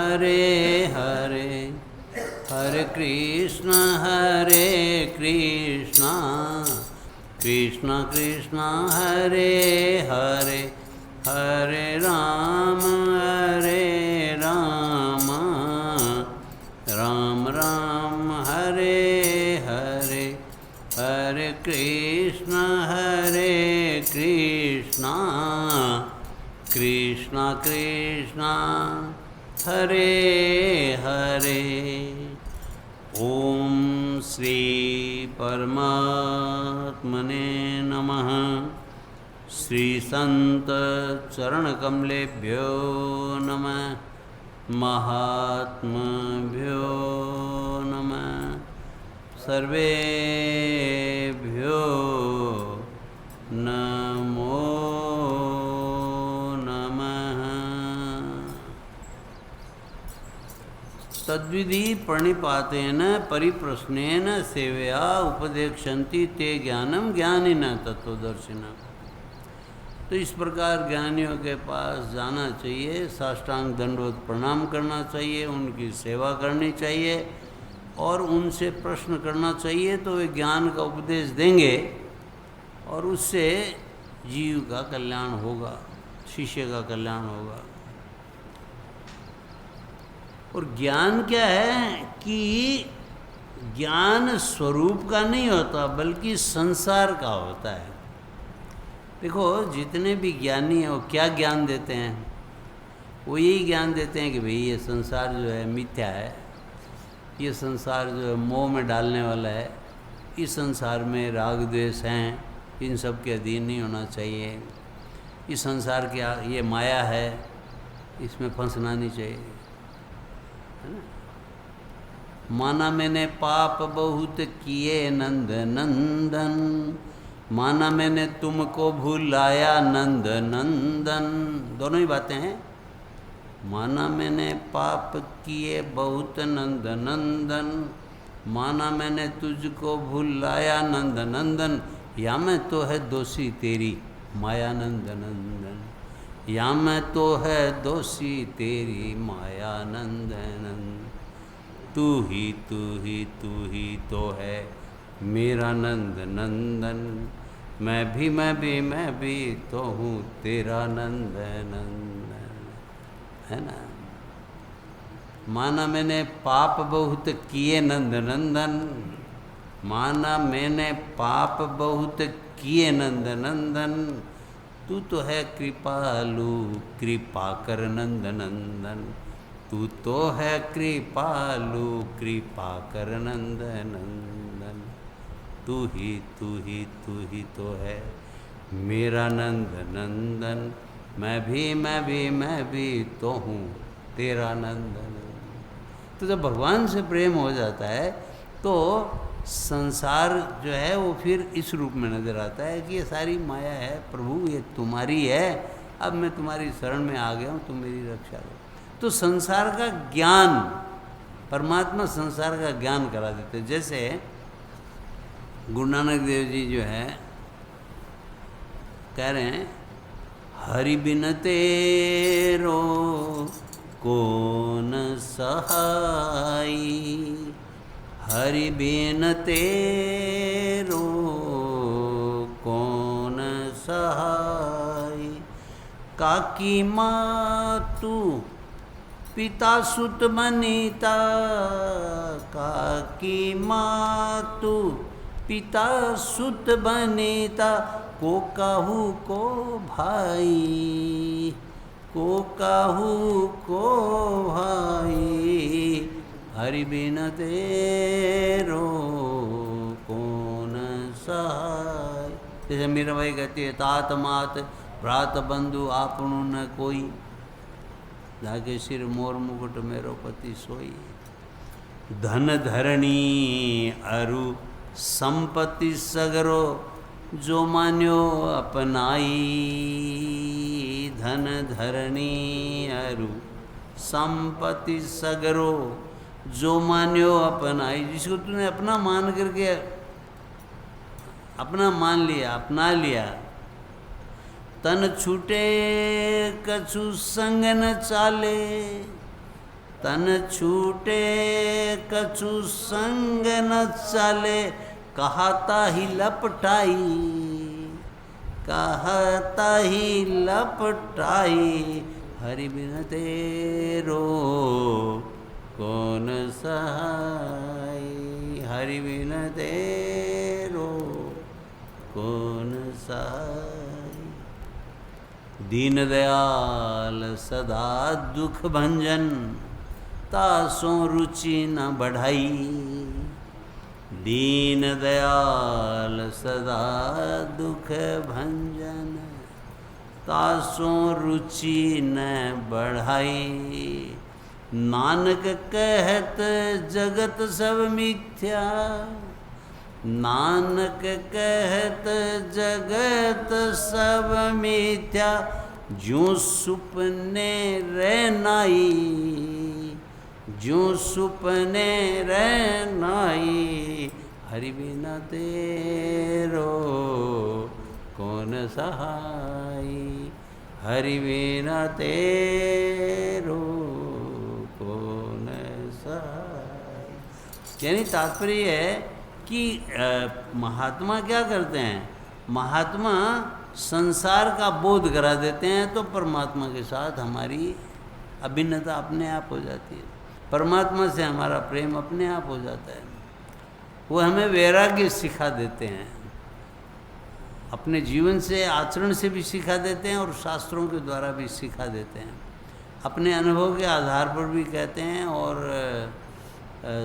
हरे हरे कृष्ण कृष्ण कृष्ण हरे हरे हरे राम राम राम हरे हरे हरे कृष्ण कृष्ण कृष्ण हरे हरे। ओम श्री परमात्मने नमः। श्री संत चरण कमलेभ्यो नमः। महात्मभ्यो नमः। सर्वेभ्यो नमो नमः। तद्विधि प्रणिपातेन परिप्रश्नेन सेवया उपदेक्षन्ति ते ज्ञानम ज्ञानिनः तत्त्वदर्शिनः। तो इस प्रकार ज्ञानियों के पास जाना चाहिए, साष्टांग दंडवत प्रणाम करना चाहिए, उनकी सेवा करनी चाहिए और उनसे प्रश्न करना चाहिए, तो वे ज्ञान का उपदेश देंगे और उससे जीव का कल्याण होगा, शिष्य का कल्याण होगा। और ज्ञान क्या है कि ज्ञान स्वरूप का नहीं होता बल्कि संसार का होता है। देखो जितने भी ज्ञानी हैं वो क्या ज्ञान देते हैं? वो यही ज्ञान देते हैं कि भाई ये संसार जो है मिथ्या है, ये संसार जो है मोह में डालने वाला है, इस संसार में राग द्वेष हैं, इन सब के अधीन नहीं होना चाहिए, इस संसार की ये माया है, इसमें फंसना नहीं चाहिए, है ना। माना मैंने पाप बहुत किए नंद नंदन, माना मैंने तुमको भुलाया नंद नंदन, दोनों ही बातें हैं। माना मैंने पाप किए बहुत नंद नंदन, माना मैंने तुझको भुलाया नंद नंदन, या मैं तो है दोषी तेरी माया नंद नंदन, या मैं तो है दोषी तेरी माया नंद नंदन। तू ही तो है मेरा नंद नंदन, मैं भी तो हूँ तेरा नंद नंदन, है ना। माना मैंने पाप बहुत किए नंद नंदन, माना मैंने पाप बहुत किए नंद नंदन, तू तो है कृपालु कृपा कर नंद नंदन, तू तो है कृपालु कृपा कर नंद नंदन। तू ही तो है मेरा नंद नंदन, मैं भी तो हूँ तेरा नंद नंदन। तो जब भगवान से प्रेम हो जाता है तो संसार जो है वो फिर इस रूप में नजर आता है कि ये सारी माया है, प्रभु ये तुम्हारी है, अब मैं तुम्हारी शरण में आ गया हूँ, तुम मेरी रक्षा करो। तो संसार का ज्ञान, परमात्मा संसार का ज्ञान करा देते। जैसे गुरु नानक देव जी जो है कह रहे हैं, हरि बिन तेरो कौन सहाई, हरि बिन तेरो कौन सहाई, काकी मातु पिता सुत बनीता, काकी मातु पिता सुत बनीता, को काहू को भाई, को काहू को भाई, हरि बिन तेरो कौन सहाय। जैसे मीराबाई कहती है, तात मात भ्रात बंधु आपनु न कोई, जाके सिर मोर मुकुट मेरो पति सोई, धन धरणी अरु संपत्ति सगरो, जो मान्यो अपनाई, धन धरणी अरु संपत्ति सगरो, जो मान्यो अपनाई, जिसको तूने अपना मान करके अपना मान लिया, अपना लिया। तन छूटे कछु संग न चाले, तन छूटे कछु संग न चाले, कहता ही लपटाई, कहता ही लपटाई, हरि बिन तेरो कौन सहाय, हरि बिन तेरो कौन सहाय। दीन दयाल सदा दुख भंजन, तासों रुचि न बढ़ाई, दीन दयाल सदा दुख भंजन, तासों रुचि न बढ़ाई। नानक कहत जगत सब मिथ्या, नानक कहत जगत सब मिथ्या, ज्यों सुपने रहनाई, ज्यों सुपने रहनाई, हरि बिना तेरो कौन सहाय, हरि बिना तेरो कौन सहाय। यानी तात्पर्य है कि महात्मा क्या करते हैं, महात्मा संसार का बोध करा देते हैं, तो परमात्मा के साथ हमारी अभिन्नता अपने आप हो जाती है, परमात्मा से हमारा प्रेम अपने आप हो जाता है। वो हमें वैराग्य सिखा देते हैं, अपने जीवन से आचरण से भी सिखा देते हैं और शास्त्रों के द्वारा भी सिखा देते हैं, अपने अनुभव के आधार पर भी कहते हैं, और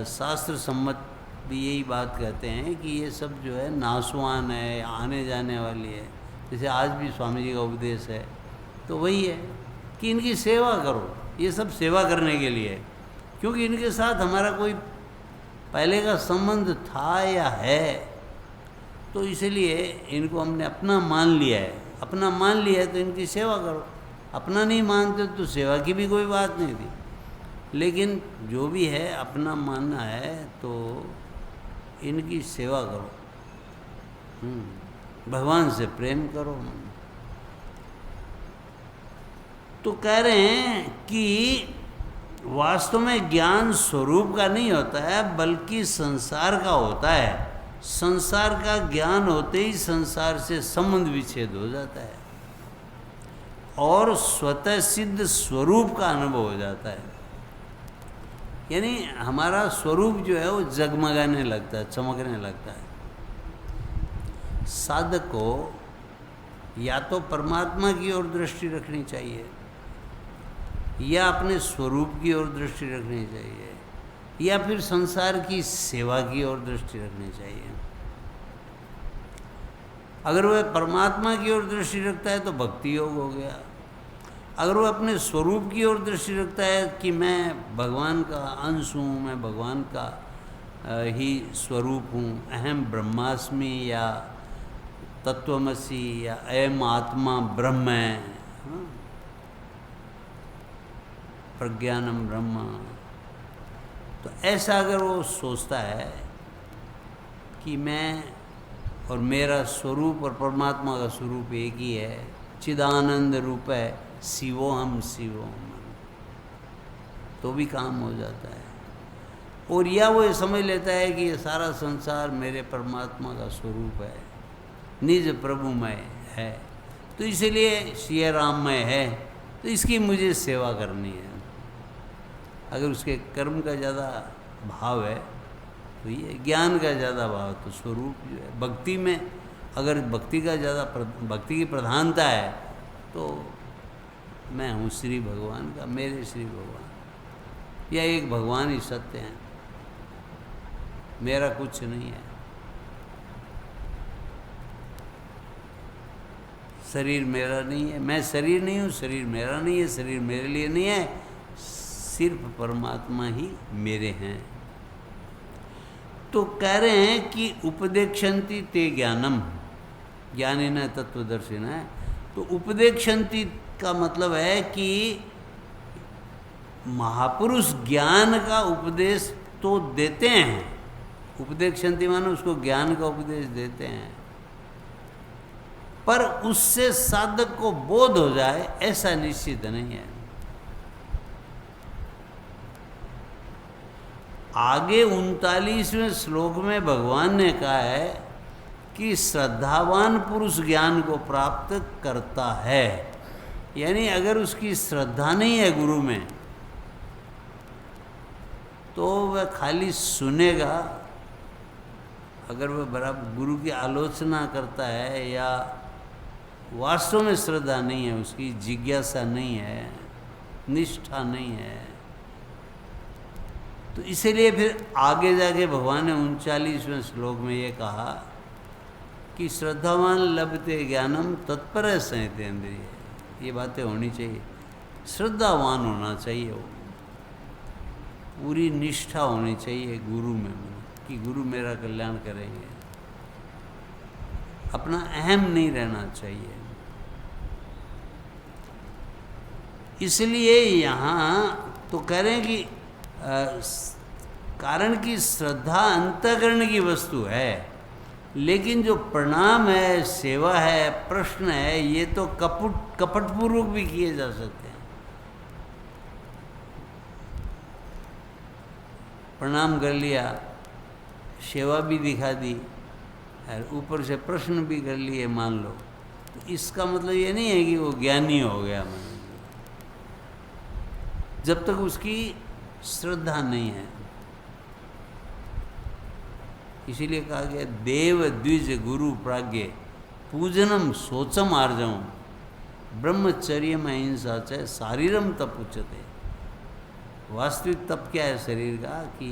शास्त्र सम्मत भी यही बात कहते हैं कि ये सब जो है नासवान है, आने जाने वाली है। जैसे आज भी स्वामी जी का उपदेश है, तो वही है कि इनकी सेवा करो, ये सब सेवा करने के लिए, क्योंकि इनके साथ हमारा कोई पहले का संबंध था या है, तो इसलिए इनको हमने अपना मान लिया है, अपना मान लिया है तो इनकी सेवा करो। अपना नहीं मानते तो सेवा की भी कोई बात नहीं थी, लेकिन जो भी है अपना मानना है तो इनकी सेवा करो, भगवान से प्रेम करो। तो कह रहे हैं कि वास्तव में ज्ञान स्वरूप का नहीं होता है, बल्कि संसार का होता है। संसार का ज्ञान होते ही संसार से संबंध विच्छेद हो जाता है और स्वतः सिद्ध स्वरूप का अनुभव हो जाता है। यानी हमारा स्वरूप जो है वो जगमगाने लगता है, चमकने लगता है। साधक को या तो परमात्मा की ओर दृष्टि रखनी चाहिए, या अपने स्वरूप की ओर दृष्टि रखनी चाहिए, या फिर संसार की सेवा की ओर दृष्टि रखनी चाहिए। अगर वह परमात्मा की ओर दृष्टि रखता है तो भक्ति योग हो गया। अगर वह अपने स्वरूप की ओर दृष्टि रखता है कि मैं भगवान का अंश हूँ, मैं भगवान का ही स्वरूप हूँ, अहम ब्रह्मास्मि या तत्वमसि या अयम आत्मा ब्रह्म है, प्रज्ञानम ब्रह्म, तो ऐसा अगर वो सोचता है कि मैं और मेरा स्वरूप और परमात्मा का स्वरूप एक ही है, चिदानंद रूप है, शिवोहम शिवोहम, तो भी काम हो जाता है। और या वो ये समझ लेता है कि ये सारा संसार मेरे परमात्मा का स्वरूप है, निज प्रभुमय है, तो इसलिए श्री राममय है, तो इसकी मुझे सेवा करनी है। अगर उसके कर्म का ज़्यादा भाव है तो ये, ज्ञान का ज़्यादा भाव तो स्वरूप जो है, भक्ति में अगर भक्ति का ज़्यादा भक्ति की प्रधानता है तो मैं हूँ श्री भगवान का, मेरे श्री भगवान, या एक भगवान ही सत्य हैं, मेरा कुछ नहीं है। शरीर मेरा नहीं है, मैं शरीर नहीं हूँ, शरीर मेरा नहीं है, शरीर मेरे लिए नहीं है, सिर्फ परमात्मा ही मेरे हैं। तो कह रहे हैं कि उपदेक्षन्ति ते ज्ञानम, ज्ञानी न तत्वदर्शी न। तो उपदेक्षन्ति का मतलब है कि महापुरुष ज्ञान का उपदेश तो देते हैं, उपदेक्षन्ति मानो उसको ज्ञान का उपदेश देते हैं, पर उससे साधक को बोध हो जाए ऐसा निश्चित नहीं है। आगे 39वें श्लोक में भगवान ने कहा है कि श्रद्धावान पुरुष ज्ञान को प्राप्त करता है। यानी अगर उसकी श्रद्धा नहीं है गुरु में तो वह खाली सुनेगा, अगर वह बराबर गुरु की आलोचना करता है या वास्तव में श्रद्धा नहीं है, उसकी जिज्ञासा नहीं है, निष्ठा नहीं है, तो इसीलिए फिर आगे जाके भगवान ने 39वें श्लोक में ये कहा कि श्रद्धावान लभते ज्ञानम तत्पर संहितेन्द्रिय। ये बातें होनी चाहिए, श्रद्धावान होना चाहिए, वो पूरी निष्ठा होनी चाहिए गुरु में कि गुरु मेरा कल्याण करेंगे। अपना अहम नहीं रहना चाहिए। इसलिए यहाँ तो कह रहे हैं कि कारण की श्रद्धा अंतःकरण की वस्तु है, लेकिन जो प्रणाम है, सेवा है, प्रश्न है, ये तो कपटपूर्वक भी किए जा सकते हैं। प्रणाम कर लिया, सेवा भी दिखा दी और ऊपर से प्रश्न भी कर लिए मान लो, तो इसका मतलब ये नहीं है कि वो ज्ञानी हो गया, मान जब तक उसकी श्रद्धा नहीं है। इसीलिए कहा गया देव द्विज गुरु प्राज्ञ पूजनम सोचम आर्जवम ब्रह्मचर्य में अहिंसा च शारीरम तप उच्चते। वास्तविक तप क्या है शरीर का कि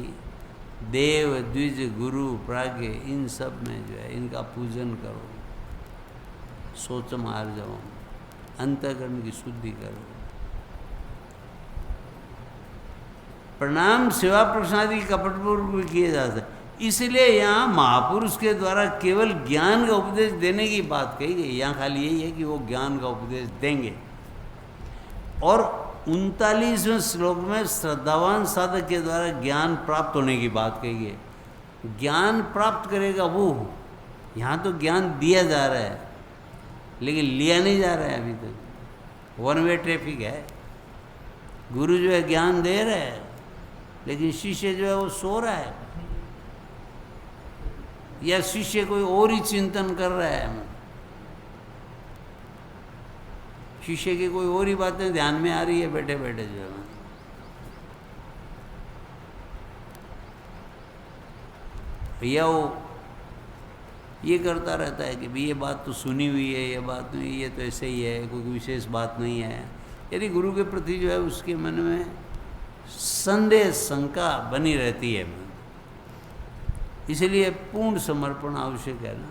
देव द्विज गुरु प्राज्ञ इन सब में जो है इनका पूजन करो, सोचम आर्जवम अंतःकरण की शुद्धि करो। प्रणाम सेवा प्रश्नादि कपटपूर्वक भी किए जाते हैं। इसलिए यहाँ महापुरुष के द्वारा केवल ज्ञान का उपदेश देने की बात कही गई। यहाँ खाली यही है कि वो ज्ञान का उपदेश देंगे। और 39वें श्लोक में श्रद्धावान साधक के द्वारा ज्ञान प्राप्त होने की बात कही गई। ज्ञान प्राप्त करेगा वो, यहाँ तो ज्ञान दिया जा रहा है लेकिन लिया नहीं जा रहा है। अभी तक वन वे ट्रैफिक है। गुरु जो है ज्ञान दे रहा है लेकिन शिष्य जो है वो सो रहा है, या शिष्य कोई और ही चिंतन कर रहा है। शिष्य की कोई और ही बातें ध्यान में आ रही है बैठे बैठे जो है। भैया वो ये करता रहता है कि भाई ये बात तो सुनी हुई है, ये बात नहीं, ये तो ऐसे ही है, कोई विशेष बात नहीं है। यदि गुरु के प्रति जो है उसके मन में संदेह शंका बनी रहती है, इसलिए पूर्ण समर्पण आवश्यक है ना।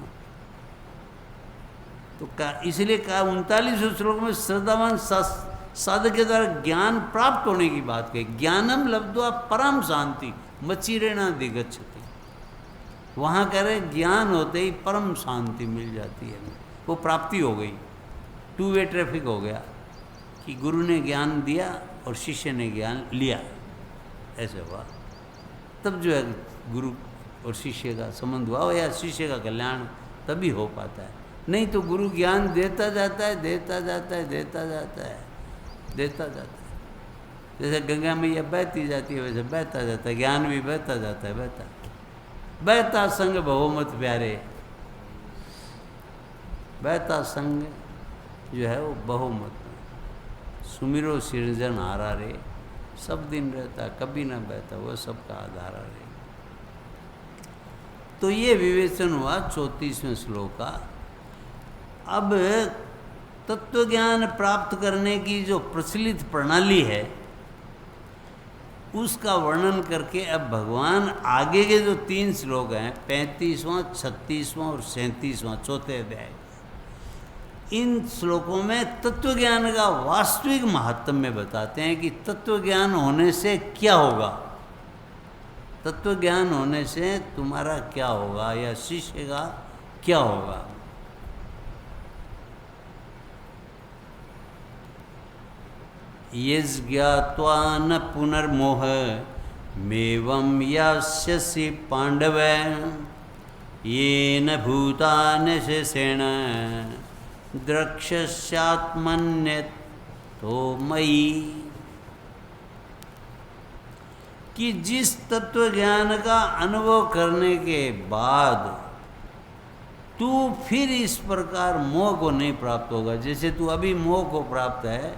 तो इसलिए कहा 39वें श्लोक में श्रद्धावान साधक के द्वारा ज्ञान प्राप्त होने की बात कही। ज्ञानम लब्ध्वा परम शांति मचिरेणा दिगच्छति। वहाँ कह रहे ज्ञान होते ही परम शांति मिल जाती है, वो प्राप्ति हो गई। टू वे ट्रैफिक हो गया कि गुरु ने ज्ञान दिया और शिष्य ने ज्ञान लिया, ऐसे हुआ। तब जो है गुरु और शिष्य का संबंध हुआ, या शिष्य का कल्याण तभी हो पाता है। नहीं तो गुरु ज्ञान देता जाता है, देता जाता है, देता जाता है, देता जाता है। जैसे गंगा मैया बहती जाती है वैसे बहता जाता है, ज्ञान भी बहता जाता है, बहता बहता संग बहुमत प्यारे। बहता संग जो है वो बहुमत सुमिरो सृजन हारा रे, सब दिन रहता कभी ना बहता, वो सबका आधार रे। तो ये विवेचन हुआ 34वें श्लोक का। अब तत्व ज्ञान प्राप्त करने की जो प्रचलित प्रणाली है उसका वर्णन करके अब भगवान आगे के जो 3 श्लोक हैं 35वां, 36वां और 37वां चौथे अध्याय, इन श्लोकों में तत्व ज्ञान का वास्तविक महात्म्य बताते हैं कि तत्व ज्ञान होने से क्या होगा, तत्व ज्ञान होने से तुम्हारा क्या होगा या शिष्य का क्या होगा। यज्ञात्वा न पुनर्मोह मेवं यास्यसि पांडव येन भूतानि शेषेण द्रक्ष्यात्मन्यतो मयि। कि जिस तत्व ज्ञान का अनुभव करने के बाद तू फिर इस प्रकार मोह को नहीं प्राप्त होगा। जैसे तू अभी मोह को प्राप्त है,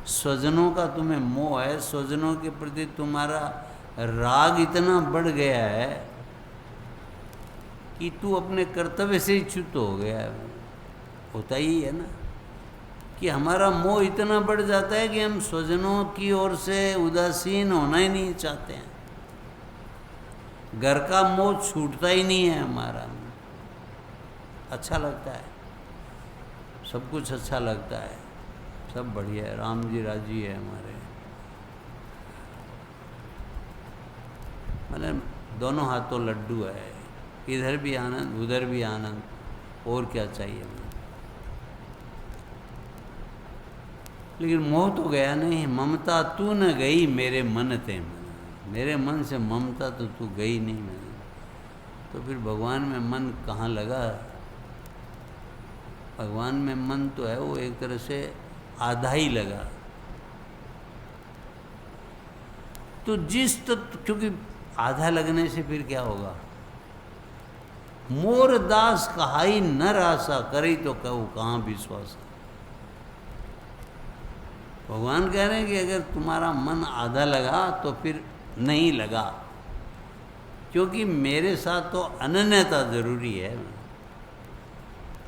स्वजनों का तुम्हें मोह है, स्वजनों के प्रति तुम्हारा राग इतना बढ़ गया है कि तू अपने कर्तव्य से ही च्युत हो गया है। होता ही है ना कि हमारा मोह इतना बढ़ जाता है कि हम स्वजनों की ओर से उदासीन होना ही नहीं चाहते हैं। घर का मोह छूटता ही नहीं है हमारा। अच्छा लगता है, सब कुछ अच्छा लगता है, सब बढ़िया है, राम जी राजी है हमारे। मतलब दोनों हाथों लड्डू है, इधर भी आनंद उधर भी आनंद, और क्या चाहिए हमें। लेकिन मोह तो गया नहीं। ममता तू न गई मेरे मन ते मन, मेरे मन से ममता तो तू गई नहीं। मैंने तो फिर भगवान में मन कहाँ लगा। भगवान में मन तो है वो एक तरह से आधा ही लगा। तो जिस तत्व, क्योंकि आधा लगने से फिर क्या होगा। मोर दास कहाई नर आशा करी तो कहूँ कहाँ विश्वास। भगवान कह रहे हैं कि अगर तुम्हारा मन आधा लगा तो फिर नहीं लगा, क्योंकि मेरे साथ तो अनन्यता जरूरी है।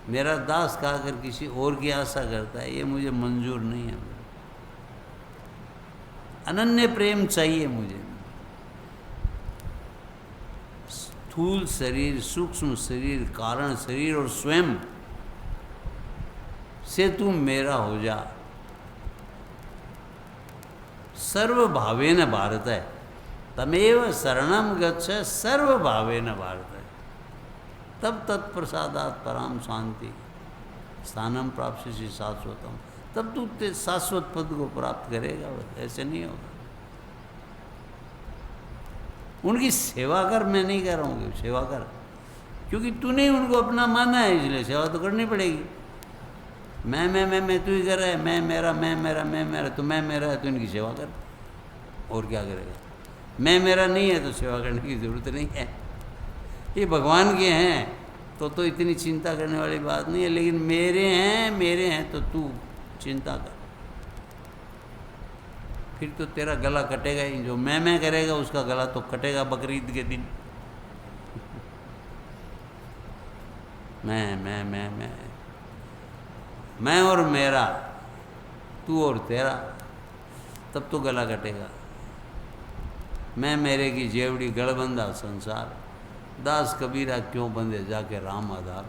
मेरा दास का अगर किसी और की आशा करता है, ये मुझे मंजूर नहीं है। अनन्य प्रेम चाहिए मुझे। स्थूल शरीर, सूक्ष्म शरीर, कारण शरीर और स्वयं से तू मेरा हो जा। सर्वभावेन भारत है, तमेव शरणम गच्छ सर्वभावेन भारत है, तब तत्प्रसादात पराम शांति स्थानम प्राप्त से शाश्वतम, तब तू शाश्वत पद को प्राप्त करेगा। ऐसे नहीं होगा। उनकी सेवा कर, मैं नहीं कह रहा हूँ कि सेवा कर, क्योंकि तूने उनको अपना माना है, इसलिए सेवा तो करनी पड़ेगी। मैं तू ही कर रहा है, मैं मेरा, तो मैं मेरा है तो इनकी सेवा कर, और क्या करेगा। मैं मेरा नहीं है तो सेवा करने की ज़रूरत नहीं है। ये भगवान के हैं तो इतनी चिंता करने वाली बात नहीं है। लेकिन मेरे हैं तो तू चिंता कर, फिर तो तेरा गला कटेगा ही। जो मैं करेगा उसका गला तो कटेगा बकरीद के दिन। मैं और मेरा, तू और तेरा, तब तो गला कटेगा। मैं मेरे की जेवड़ी गढ़बंधा संसार, दास कबीरा क्यों बंधे जाके राम आधार।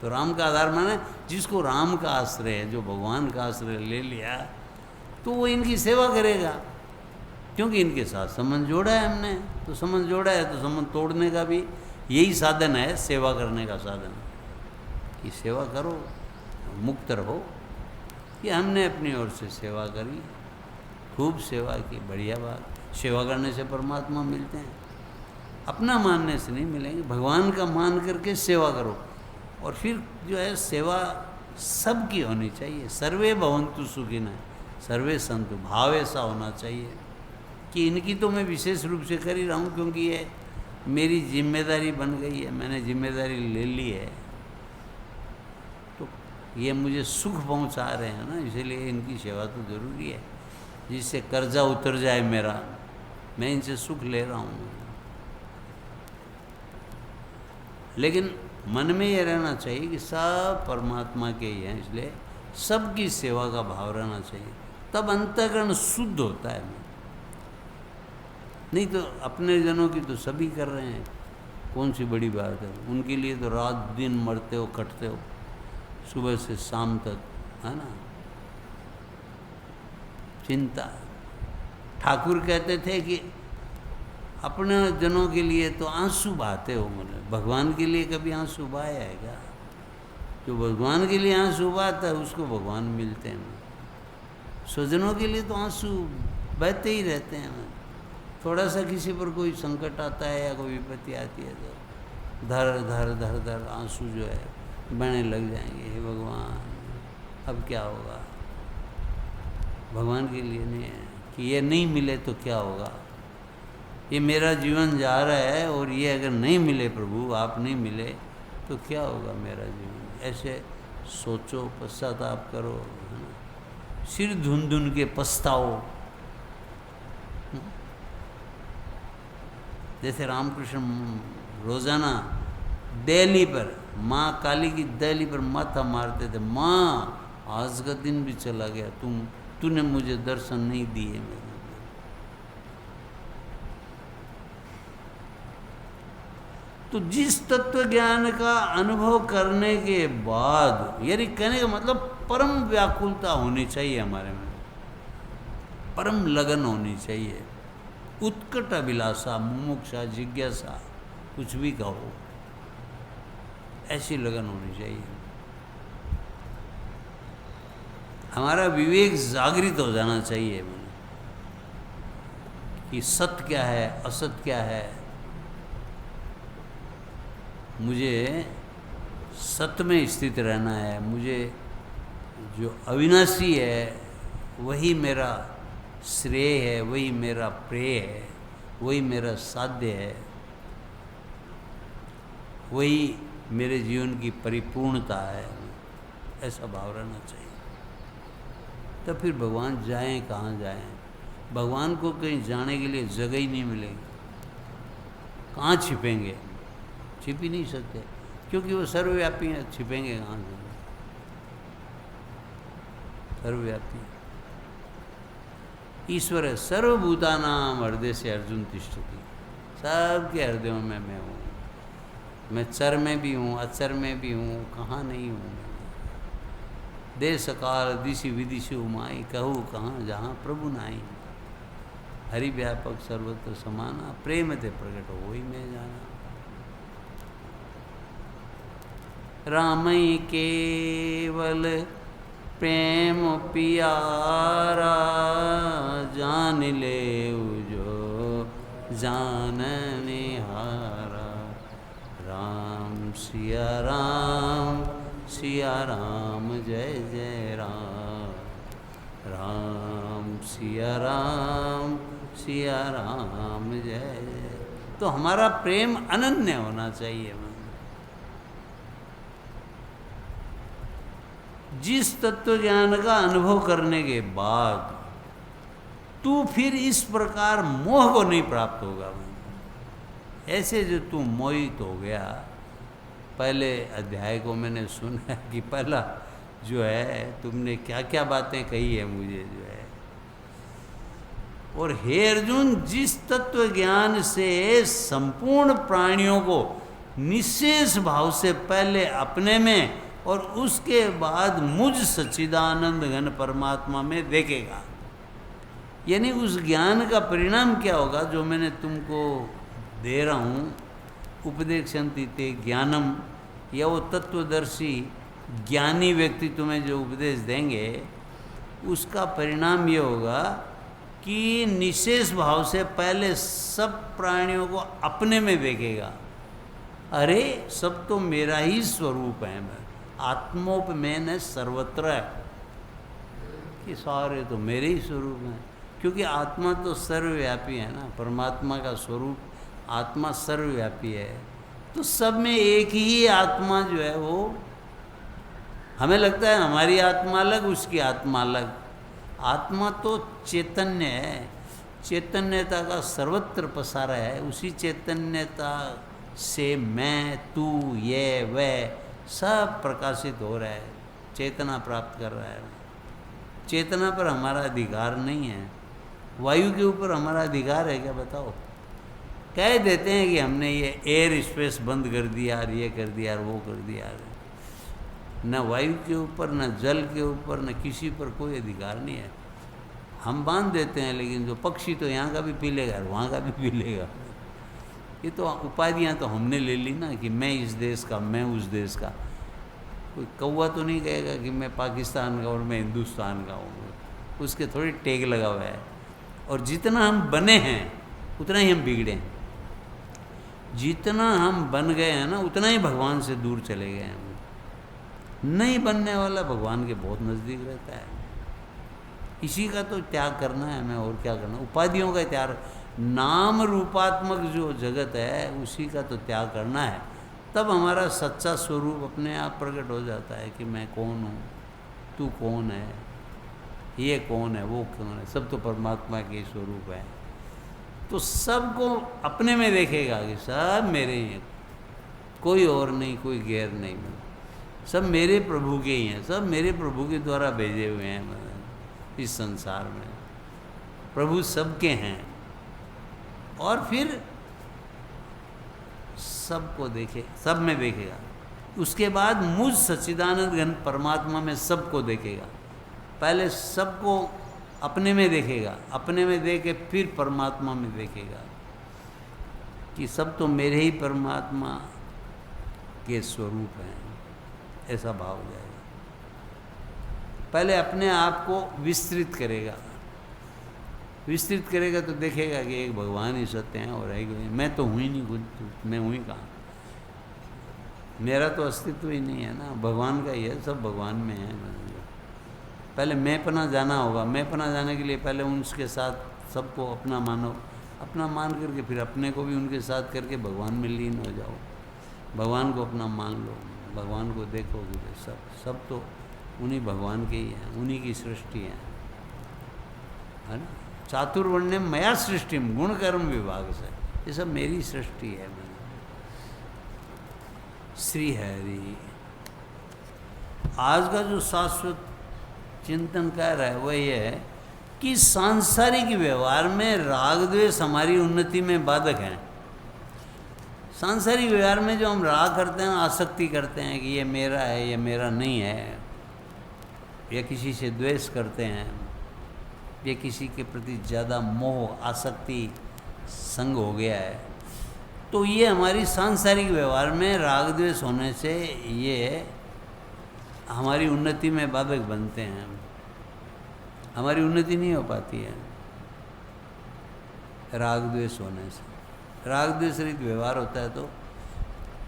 तो राम का आधार माने जिसको राम का आश्रय है, जो भगवान का आश्रय ले लिया, तो वो इनकी सेवा करेगा, क्योंकि इनके साथ संबंध जोड़ा है हमने। तो संबंध जोड़ा है तो संबंध तोड़ने का भी यही साधन है, सेवा करने का साधन, कि सेवा करो, मुक्त रहो। कि हमने अपनी ओर से सेवा करी, खूब सेवा की, बढ़िया बात। सेवा करने से परमात्मा मिलते हैं, अपना मानने से नहीं मिलेंगे। भगवान का मान करके सेवा करो। और फिर जो है सेवा सबकी होनी चाहिए। सर्वे भवन्तु सुखिनः सर्वे सन्तु, भाव ऐसा होना चाहिए कि इनकी तो मैं विशेष रूप से कर ही रहा हूँ, क्योंकि ये मेरी जिम्मेदारी बन गई है, मैंने जिम्मेदारी ले ली है, तो ये मुझे सुख पहुँचा रहे हैं ना, इसलिए इनकी सेवा तो ज़रूरी है। जिससे कर्जा उतर जाए मेरा, मैं इनसे सुख ले रहा हूँ। लेकिन मन में ये रहना चाहिए कि सब परमात्मा के ही हैं, इसलिए सबकी सेवा का भाव रहना चाहिए। तब अंतःकरण शुद्ध होता है। नहीं तो अपने जनों की तो सभी कर रहे हैं, कौन सी बड़ी बात है। उनके लिए तो रात दिन मरते हो, कटते हो, सुबह से शाम तक, है ना, चिंता। ठाकुर कहते थे कि अपने जनों के लिए तो आंसू बहाते हो, मतलब भगवान के लिए कभी आंसू बहाया है क्या? जो भगवान के लिए आंसू बहाता है उसको भगवान मिलते हैं। स्वजनों के लिए तो आंसू बहते ही रहते हैं। थोड़ा सा किसी पर कोई संकट आता है या कोई विपत्ति आती है तो धर धर धर धर आंसू जो है बहने लग जाएंगे। हे भगवान, अब क्या होगा? भगवान के लिए नहीं है कि ये नहीं मिले तो क्या होगा। ये मेरा जीवन जा रहा है और ये अगर नहीं मिले प्रभु, आप नहीं मिले तो क्या होगा मेरा जीवन। ऐसे सोचो, पश्चाताप करो, है ना, सिर धुन धुन के पछताओ। जैसे रामकृष्ण रोजाना दिल्ली पर माँ काली की दिल्ली पर माथा मारते थे, माँ आज का दिन भी चला गया, तूने मुझे दर्शन नहीं दिए। मेरे तो जिस तत्व ज्ञान का अनुभव करने के बाद, यानी कहने का मतलब परम व्याकुलता होनी चाहिए हमारे में, परम लगन होनी चाहिए, उत्कट अभिलाषा, मुमुक्षा, जिज्ञासा, कुछ भी कहो, ऐसी लगन होनी चाहिए। हमारा विवेक जागृत हो जाना चाहिए कि सत्य क्या है, असत्य क्या है। मुझे सत्य में स्थित रहना है, मुझे जो अविनाशी है वही मेरा श्रेय है, वही मेरा प्रेय है, वही मेरा साध्य है, वही मेरे जीवन की परिपूर्णता है। ऐसा भाव रहना चाहिए। तो फिर भगवान जाएं कहाँ जाएं? भगवान को कहीं जाने के लिए जगह ही नहीं मिलेगी। कहाँ छिपेंगे? छिप ही नहीं सकते, क्योंकि वो सर्वव्यापी है। छिपेंगे कहाँ से? सर्वव्यापी ईश्वर है। सर्वभूतानां हृदय से अर्जुन तिष्ठति। सबके हृदयों में मैं हूँ। मैं चर में भी हूँ, अचर में भी हूँ, कहाँ नहीं हूँ। देश काल दिशि विदिशि उमाई, कहूँ कहाँ जहाँ प्रभु नाई। हरि व्यापक सर्वत्र समाना, प्रेम ते प्रकट हो ही मैं जाना। रामई केवल प्रेम पियारा, जान ले जो जानने हारा। राम सिया राम, सिया राम जय जय राम। राम सिया राम, सिया राम जय जय। तो हमारा प्रेम अनन्य होना चाहिए। जिस तत्व ज्ञान का अनुभव करने के बाद तू फिर इस प्रकार मोह को नहीं प्राप्त होगा। ऐसे जो तू मोहित हो गया, पहले अध्याय को मैंने सुना कि पहला जो है तुमने क्या क्या बातें कही है मुझे जो है। और हे अर्जुन, जिस तत्व ज्ञान से संपूर्ण प्राणियों को निशेष भाव से पहले अपने में और उसके बाद मुझ सच्चिदानंद घन परमात्मा में देखेगा, यानी उस ज्ञान का परिणाम क्या होगा जो मैंने तुमको दे रहा हूँ, उपदेक्षन्ति ते ज्ञानम, या वो तत्वदर्शी ज्ञानी व्यक्ति तुम्हें जो उपदेश देंगे उसका परिणाम ये होगा कि निशेष भाव से पहले सब प्राणियों को अपने में देखेगा। अरे सब तो मेरा ही स्वरूप है, मैं आत्मोपमेन है सर्वत्र, कि सारे तो मेरे ही स्वरूप हैं। क्योंकि आत्मा तो सर्वव्यापी है ना, परमात्मा का स्वरूप आत्मा सर्वव्यापी है। तो सब में एक ही आत्मा जो है वो, हमें लगता है हमारी आत्मा अलग, उसकी आत्मा अलग। आत्मा तो चैतन्य है, चैतन्यता का सर्वत्र पसारा है। उसी चैतन्यता से मैं, तू, ये, वह सब प्रकाशित हो रहा है, चेतना प्राप्त कर रहा है। चेतना पर हमारा अधिकार नहीं है। वायु के ऊपर हमारा अधिकार है क्या बताओ? कह देते हैं कि हमने ये एयर स्पेस बंद कर दिया और ये कर दिया और वो कर दिया। न वायु के ऊपर, न जल के ऊपर, न किसी पर कोई अधिकार नहीं है। हम बांध देते हैं, लेकिन जो पक्षी तो यहाँ का भी पी लेगा और वहाँ का भी पी लेगा। ये तो उपाधियाँ तो हमने ले ली ना कि मैं इस देश का, मैं उस देश का। कोई कौवा तो नहीं कहेगा कि मैं पाकिस्तान का और मैं हिंदुस्तान का हूँ, उसके थोड़ी टैग लगा हुआ है। और जितना हम बने हैं उतना ही हम बिगड़े हैं। जितना हम बन गए हैं ना उतना ही भगवान से दूर चले गए हैं। नहीं बनने वाला भगवान के बहुत नज़दीक रहता है। इसी का तो त्याग करना है हमें, और क्या करना। उपाधियों का त्याग नाम रूपात्मक जो जगत है उसी का तो त्याग करना है, तब हमारा सच्चा स्वरूप अपने आप प्रकट हो जाता है कि मैं कौन हूँ, तू कौन है, ये कौन है, वो कौन है, सब तो परमात्मा के स्वरूप है। तो सबको अपने में देखेगा कि सब मेरे ही हैं, कोई और नहीं, कोई गैर नहीं, सब मेरे प्रभु के ही हैं, सब मेरे प्रभु के द्वारा भेजे हुए हैं इस संसार में, प्रभु सबके हैं। और फिर सबको देखे, सब में देखेगा। उसके बाद मुझ सच्चिदानंद घन परमात्मा में सबको देखेगा। पहले सबको अपने में देखेगा, अपने में देखे फिर परमात्मा में देखेगा कि सब तो मेरे ही परमात्मा के स्वरूप हैं, ऐसा भाव हो जाएगा। पहले अपने आप को विस्तृत करेगा, विस्तृत करेगा तो देखेगा कि एक भगवान ही सत्य हैं और मैं तो हूँ ही नहीं, खुद मैं हूँ ही कहाँ, मेरा तो अस्तित्व ही नहीं है ना, भगवान का ही है, सब भगवान में है। पहले मैं पना जाना होगा, मैं पना जाने के लिए पहले उनके साथ सबको अपना मानो, अपना मान करके फिर अपने को भी उनके साथ करके भगवान में लीन हो जाओ, भगवान को अपना मान लो, भगवान को देखो कि सब तो उन्हीं भगवान के ही हैं, उन्हीं की सृष्टि है ना। चातुर्वर्ण्यम मया सृष्टिम गुण कर्म विभाग से, ये सब मेरी सृष्टि है। श्री हरि आज का जो शाश्वत चिंतन कर रहा है वह ये है कि सांसारिक व्यवहार में राग द्वेष हमारी उन्नति में बाधक हैं। सांसारिक व्यवहार में जो हम राग करते हैं, आसक्ति करते हैं कि ये मेरा है, ये मेरा नहीं है, या किसी से द्वेष करते हैं, या किसी के प्रति ज़्यादा मोह आसक्ति संग हो गया है, तो ये हमारी सांसारिक व्यवहार में राग द्वेष होने से ये हमारी उन्नति में बाधक बनते हैं, हमारी उन्नति नहीं हो पाती है राग द्वेष होने से। राग द्वेष रहित व्यवहार होता है तो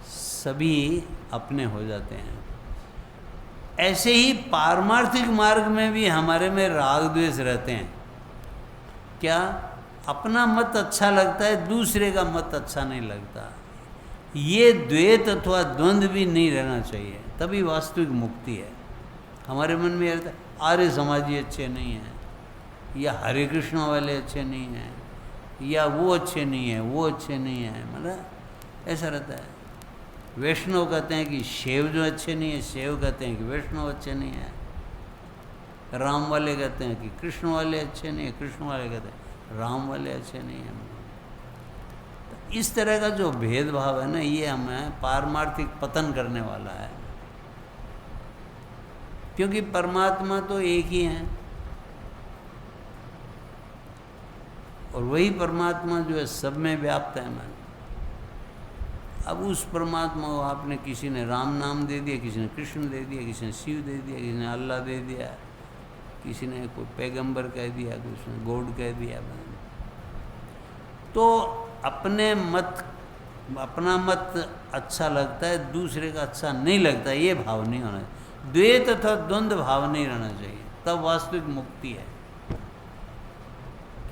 सभी अपने हो जाते हैं। ऐसे ही पारमार्थिक मार्ग में भी हमारे में राग द्वेष रहते हैं। क्या? अपना मत अच्छा लगता है, दूसरे का मत अच्छा नहीं लगता। ये द्वैत अथवा द्वंद्व भी नहीं रहना चाहिए, तभी वास्तविक मुक्ति है। हमारे मन में रहता है आर्य समाजी अच्छे नहीं हैं, या हरे कृष्ण वाले अच्छे नहीं हैं, या वो अच्छे नहीं हैं, वो अच्छे नहीं हैं, मतलब ऐसा रहता है। वैष्णव कहते हैं कि शैव जो अच्छे नहीं है, शैव कहते हैं कि वैष्णव अच्छे नहीं है। राम वाले कहते हैं कि कृष्ण वाले अच्छे नहीं है, कृष्ण वाले कहते हैं राम वाले अच्छे नहीं हैं। तो इस तरह का जो भेदभाव है ना, ये हमें पारमार्थिक पतन करने वाला है, क्योंकि परमात्मा तो एक ही है और वही परमात्मा जो है सब में व्याप्त है। मन अब उस परमात्मा को आपने, किसी ने राम नाम दे दिया, किसी ने कृष्ण दे दिया, किसी ने शिव दे दिया, किसी ने अल्लाह दे दिया, किसी ने कोई पैगंबर कह दिया, किसी ने गॉड कह दिया। तो अपने मत, अपना मत अच्छा लगता है, दूसरे का अच्छा नहीं लगता, ये भाव नहीं होना चाहिए। द्वैत तथा द्वंद्व भाव नहीं रहना चाहिए, तब वास्तविक मुक्ति है।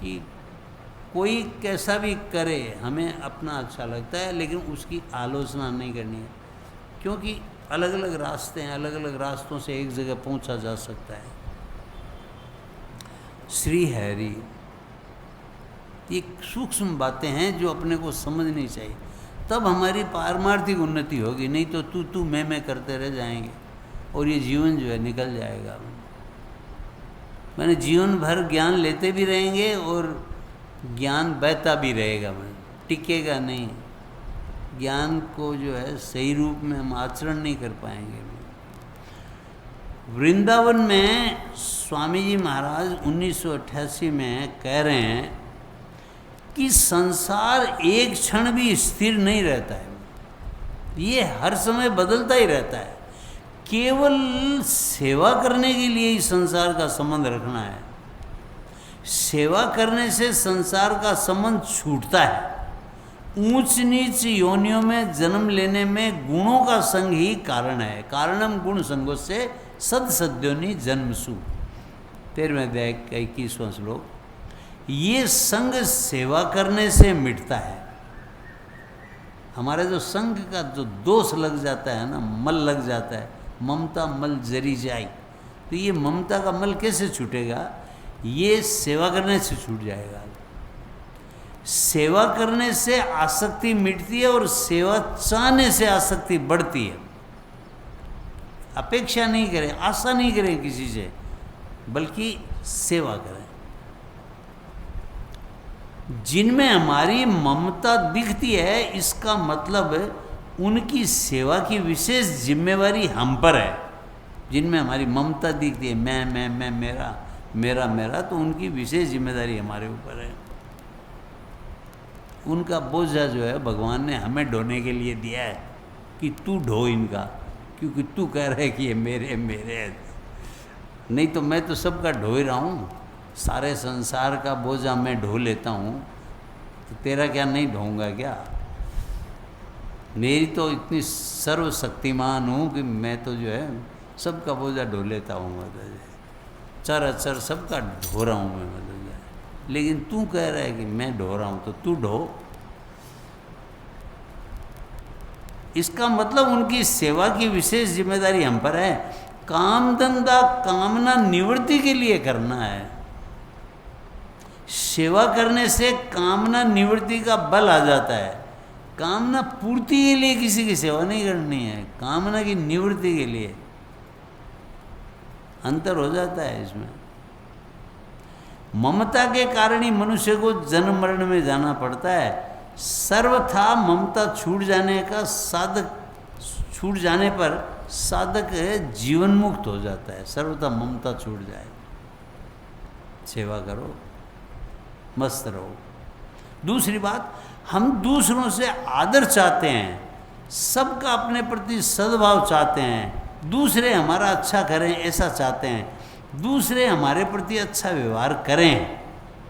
कि कोई कैसा भी करे, हमें अपना अच्छा लगता है, लेकिन उसकी आलोचना नहीं करनी है, क्योंकि अलग अलग रास्ते हैं, अलग अलग रास्तों से एक जगह पहुंचा जा सकता है। श्री हरि, ये सूक्ष्म बातें हैं जो अपने को समझनी चाहिए, तब हमारी पारमार्थिक उन्नति होगी। नहीं तो तू मैं करते रह जाएंगे और ये जीवन जो है निकल जाएगा। मैंने जीवन भर ज्ञान लेते भी रहेंगे और ज्ञान बहता भी रहेगा, मैं टिकेगा नहीं। ज्ञान को जो है सही रूप में हम आचरण नहीं कर पाएंगे। वृंदावन में स्वामी जी महाराज 1988 में कह रहे हैं कि संसार एक क्षण भी स्थिर नहीं रहता है, ये हर समय बदलता ही रहता है। केवल सेवा करने के लिए ही संसार का संबंध रखना है। सेवा करने से संसार का संबंध छूटता है। ऊंच नीच योनियों में जन्म लेने में गुणों का संग ही कारण है। कारणम गुण संगो से सद सद्योनि जन्मसु। 13वें अध्याय का 21वां श्लोक। ये संग सेवा करने से मिटता है। हमारे जो संग का जो दोष लग जाता है ना, मल लग जाता है, ममता मल जरी जाए, तो ये ममता का मल कैसे छूटेगा? ये सेवा करने से छूट जाएगा। सेवा करने से आसक्ति मिटती है और सेवा चाहने से आसक्ति बढ़ती है। अपेक्षा नहीं करें, आशा नहीं करें किसी से, बल्कि सेवा करें। जिनमें हमारी ममता दिखती है, इसका मतलब उनकी सेवा की विशेष जिम्मेवारी हम पर है। जिनमें हमारी ममता दिखती है, मैं मेरा मेरा मेरा, तो उनकी विशेष जिम्मेदारी हमारे ऊपर है। उनका बोझा जो है भगवान ने हमें ढोने के लिए दिया है कि तू ढो इनका, क्योंकि तू कह रहा है कि ये मेरे मेरे है। नहीं तो मैं तो सबका ढो ही रहा हूँ, सारे संसार का बोझा मैं ढो लेता हूँ, तो तेरा क्या नहीं ढोऊंगा क्या? मेरी तो इतनी सर्वशक्तिमान हूँ कि मैं तो जो है सबका बोझा ढो लेता हूँ, मतलब चर अचर सबका ढो रहा हूँ मैं, मतलब। लेकिन तू कह रहा है कि मैं ढो रहा हूँ, तो तू ढो। इसका मतलब उनकी सेवा की विशेष जिम्मेदारी हम पर है। काम धंधा कामना निवृत्ति के लिए करना है। सेवा करने से कामना निवृत्ति का बल आ जाता है। कामना पूर्ति के लिए किसी की सेवा नहीं करनी है, कामना की निवृत्ति के लिए। अंतर हो जाता है इसमें। ममता के कारण ही मनुष्य को जन्म मरण में जाना पड़ता है। सर्वथा ममता छूट जाने पर साधक जीवन मुक्त हो जाता है। सर्वथा ममता छूट जाए, सेवा करो, मस्त रहो। दूसरी बात, हम दूसरों से आदर चाहते हैं, सबका अपने प्रति सद्भाव चाहते हैं, दूसरे हमारा अच्छा करें ऐसा चाहते हैं, दूसरे हमारे प्रति अच्छा व्यवहार करें।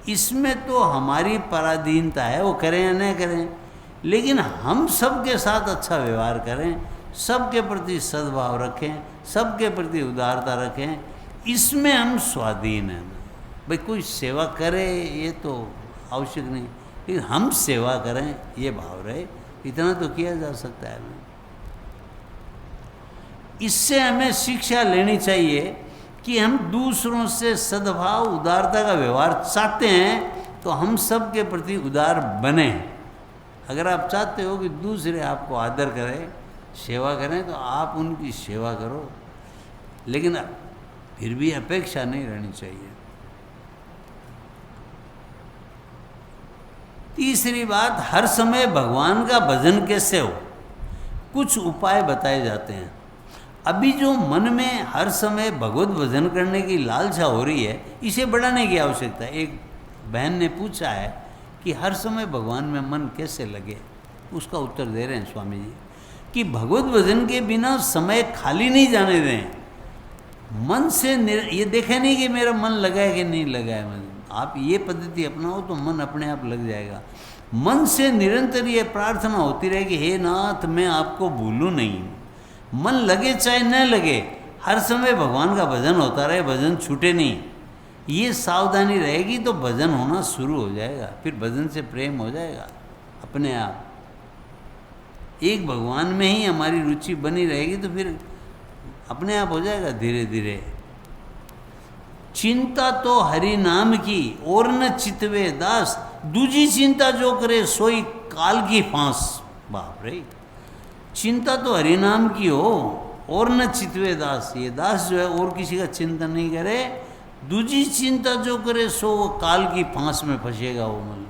इसमें तो हमारी पराधीनता है, वो करें या नहीं करें, लेकिन हम सबके साथ अच्छा व्यवहार करें, सबके प्रति सद्भाव रखें, सबके प्रति उदारता रखें, इसमें हम स्वाधीन हैं। भाई कोई सेवा करे ये तो आवश्यक नहीं, लेकिन हम सेवा करें ये भाव रहे, इतना तो किया जा सकता है। इससे हमें शिक्षा लेनी चाहिए कि हम दूसरों से सद्भाव उदारता का व्यवहार चाहते हैं, तो हम सब के प्रति उदार बने। अगर आप चाहते हो कि दूसरे आपको आदर करें, सेवा करें, तो आप उनकी सेवा करो, लेकिन फिर भी अपेक्षा नहीं रहनी चाहिए। तीसरी बात, हर समय भगवान का भजन कैसे हो, कुछ उपाय बताए जाते हैं। अभी जो मन में हर समय भगवत भजन करने की लालसा हो रही है, इसे बढ़ाने की आवश्यकता है। एक बहन ने पूछा है कि हर समय भगवान में मन कैसे लगे। उसका उत्तर दे रहे हैं स्वामी जी कि भगवत भजन के बिना समय खाली नहीं जाने दें। मन से ये देखें नहीं कि मेरा मन लगा है कि नहीं लगा है। मन, आप ये पद्धति अपनाओ तो मन अपने आप लग जाएगा। मन से निरंतर ये प्रार्थना होती रहेगी, हे नाथ मैं आपको भूलूं नहीं। मन लगे चाहे न लगे, हर समय भगवान का भजन होता रहे, भजन छूटे नहीं। ये सावधानी रहेगी तो भजन होना शुरू हो जाएगा, फिर भजन से प्रेम हो जाएगा अपने आप। एक भगवान में ही हमारी रुचि बनी रहेगी तो फिर अपने आप हो जाएगा धीरे धीरे। चिंता तो हरि नाम की और न चितवे दास, दूजी चिंता जो करे सोई काल की फांस। बाप रे, चिंता तो हरि नाम की हो और न चितवे दास। ये दास जो है और किसी का चिंतन नहीं करे, दूजी चिंता जो करे सो वो काल की फांस में फंसेगा। वो मतलब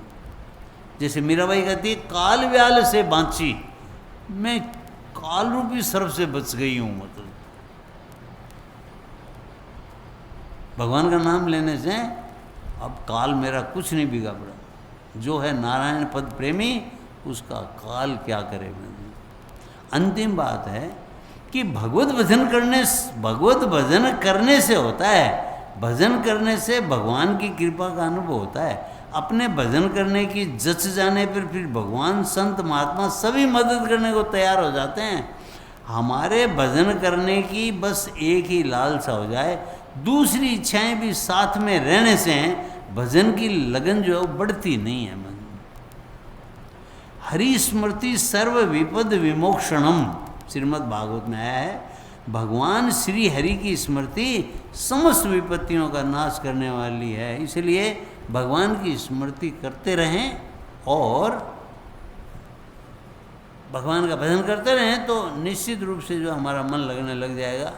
जैसे मीराबाई कहती है, काल व्याल से बाँची, मैं काल रूपी सर्प से बच गई हूँ। मतलब भगवान का नाम लेने से अब काल मेरा कुछ नहीं बिगाड़ा। जो है नारायण पद प्रेमी, उसका काल क्या करे। अंतिम बात है कि भगवत भजन करने से होता है। भजन करने से भगवान की कृपा का अनुभव होता है। अपने भजन करने की जच जाने पर फिर भगवान, संत, महात्मा सभी मदद करने को तैयार हो जाते हैं। हमारे भजन करने की बस एक ही लालसा हो जाए, दूसरी इच्छाएं भी साथ में रहने से भजन की लगन जो है वो बढ़ती नहीं है मन। हरि स्मृति सर्व विपद विमोक्षणम, श्रीमद् भागवत में आया है, भगवान श्री हरि की स्मृति समस्त विपत्तियों का नाश करने वाली है। इसलिए भगवान की स्मृति करते रहें और भगवान का भजन करते रहें तो निश्चित रूप से जो हमारा मन लगने लग जाएगा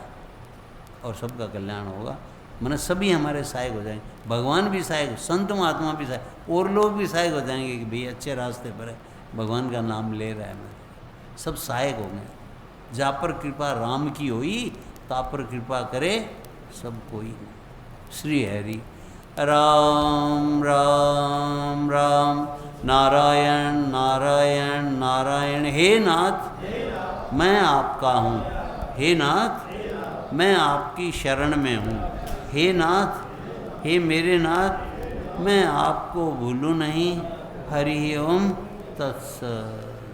और सबका कल्याण होगा। माने सभी हमारे सहायक हो जाएंगे, भगवान भी सहायक, संत महात्मा भी सहायक, और लोग भी सहायक हो जाएंगे कि भाई अच्छे रास्ते पर है, भगवान का नाम ले रहा है, मैं सब सहायक होंगे। जा पर कृपा राम की होई, ता पर कृपा करे सब कोई। श्री हरि राम राम राम नारायण नारायण नारायण। हे नाथ मैं आपका हूँ, हे नाथ मैं आपकी शरण में हूँ, हे नाथ हे मेरे नाथ मैं आपको भूलूँ नहीं। हरि ओम तत्सत।